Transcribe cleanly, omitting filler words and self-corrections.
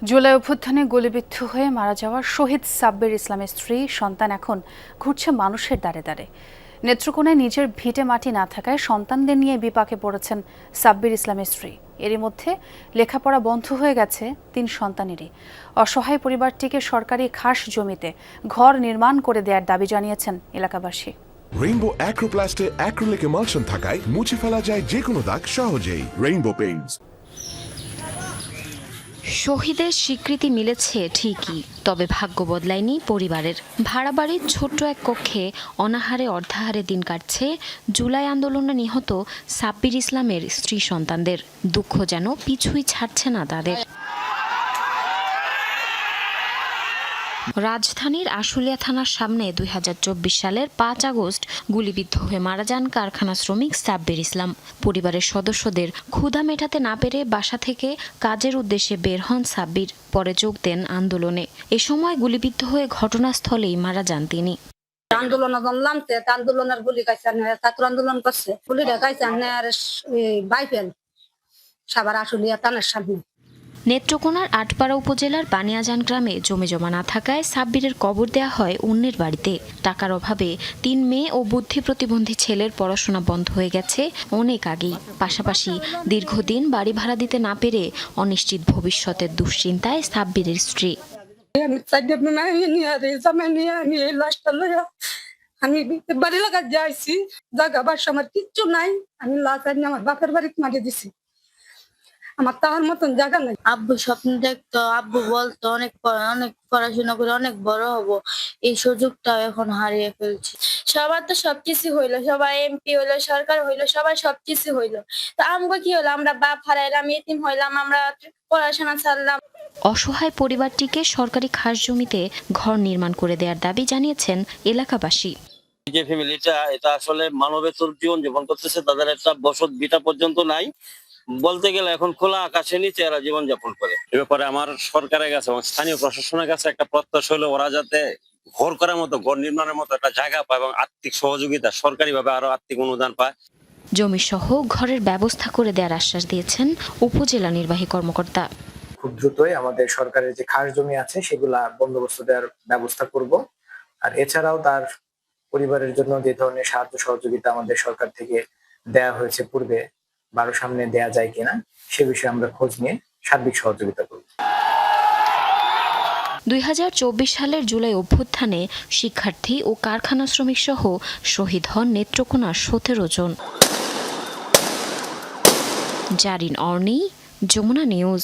জুলাই অভ্যুত্থানে গুলিবিদ্ধ হয়ে মারা যাওয়া শহীদ সাব্বির ইসলামের স্ত্রী সন্তান এখন ঘুরছে মানুষের দ্বারে দ্বারে। নেত্রকোনায় নিজের ভিটে মাটি না থাকায় সন্তানদের নিয়ে বিপাকে পড়েছেন সাব্বির ইসলামের স্ত্রী। এরই মধ্যে লেখাপড়া বন্ধ হয়ে গেছে ৩ সন্তানেরই। অসহায় পরিবারটিকে সরকারি খাস জমিতে ঘর নির্মাণ করে দেওয়ার দাবি জানিয়েছেন এলাকাবাসী। রেইনবো অ্যাক্রোপ্লাস্টে অ্যাক্রিলিক এমালশন থাকায় মুছে ফেলা যায় যে কোনো দাগ সহজেই। Rainbow Paints. শহীদের স্বীকৃতি মিলেছে ঠিকই, তবে ভাগ্য বদলায়নি পরিবারের। ভাড়া বাড়ির ছোট্ট এক কক্ষে অনাহারে অর্ধাহারে দিন কাটছে জুলাই আন্দোলনে নিহত সাব্বির ইসলামের স্ত্রী সন্তানদের। দুঃখ যেন পিছুই ছাড়ছে না তাদের। রাজধানীর আশুলিয়া থানার সামনে ২০২৪ সালের ৫ আগস্ট গুলিবিদ্ধ হয়ে মারা যান কারখানা শ্রমিক সাব্বির ইসলাম। পরিবারের সদস্যদের ক্ষুধা মেটাতে না পেরে বাসা থেকে কাজের উদ্দেশ্যে বের হন সাব্বির। পরে যোগ দেন আন্দোলনে। এ সময় গুলিবিদ্ধ হয়ে ঘটনাস্থলেই মারা যান তিনি। আন্দোলনের গুলি খাইছে, ছাত্র আন্দোলন করছে, গুলি খাইছে বাইফেল সাবার আশুলিয়া থানার সামনে। নেত্রকোনার আটপাড়া উপজেলার বানিয়াজান গ্রামে জমি জমা না থাকায় সাব্বিরের কবর দেয়া হয় অন্যের বাড়িতে। টাকার অভাবে ৩ মেয়ে ও বুদ্ধি প্রতিবন্ধী ছেলের পড়াশোনা বন্ধ হয়ে গেছে অনেক আগেই। পাশাপাশি দীর্ঘদিন বাড়ি ভাড়া দিতে না পেরে অনিশ্চিত ভবিষ্যতের দুশ্চিন্তায় সাব্বিরের স্ত্রী। আমি বাড়ি লাগা যাইছি, জায়গা বাসা আমার কিচ্ছু নাই। আমি লাশ আমার বাপের বাড়িতে মারিয়ে দিছি, আমার তাহার মতন জায়গা নাই। আব্বু স্বপ্ন দেখতো, আব্বু বলতো অনেক পড়াশোনা করে অনেক বড় হব, এই সুযোগটা এখন হারিয়ে ফেলছি। সবার তো সবকিছু হইলো, সবাই এমপি হইলো, সরকার হইলো, সবাই সবকিছু হইলো, তো আমরা কি হলো? আমরা বাপ হারাইলাম, এতিম হইলাম, আমরা পড়াশোনা ছাড়লাম। অসহায় পরিবারটিকে সরকারি খাস জমিতে ঘর নির্মাণ করে দেওয়ার দাবি জানিয়েছেন এলাকাবাসী। যে ফ্যামিলিটা এটা আসলে মানবেতর জীবন যাপন করতেছে, তাদের একটা বসত ভিটা পর্যন্ত নাই। বলতে গেলে এখন খোলা আকাশের নিচে এরা জীবনযাপন করে। এ ব্যাপারে আমার সরকারের কাছে এবং স্থানীয় প্রশাসনের কাছে একটা প্রত্যাশা হলো ওরা যাতে ঘর করার মতো, ঘর নির্মাণের মতো একটা জায়গা পায় এবং আর্থিক সহযোগিতা সরকারিভাবে আরো আর্থিক অনুদান পায়। জমি সহ ঘরের ব্যবস্থা করে দেওয়ার আশ্বাস দিয়েছেন উপজেলা নির্বাহী কর্মকর্তা। খুব দ্রুতই আমাদের সরকারের যে খাস জমি আছে সেগুলা বন্দোবস্ত দেওয়ার ব্যবস্থা করব। আর এছাড়াও তার পরিবারের জন্য যে ধরনের সাহায্য সহযোগিতা আমাদের সরকার থেকে দেয়া হয়েছে পূর্বে, বারো সামনে দেয়া যায় কিনা সে বিষয়ে আমরা খোঁজ নিয়ে সার্বিক সহযোগিতা করব। ২০২৪ সালের জুলাই অভ্যুত্থানে শিক্ষার্থী ও কারখানা শ্রমিক সহ শহীদ হন নেত্রকোনার ১৭ জন। জারিন অর্নি, যমুনা নিউজ।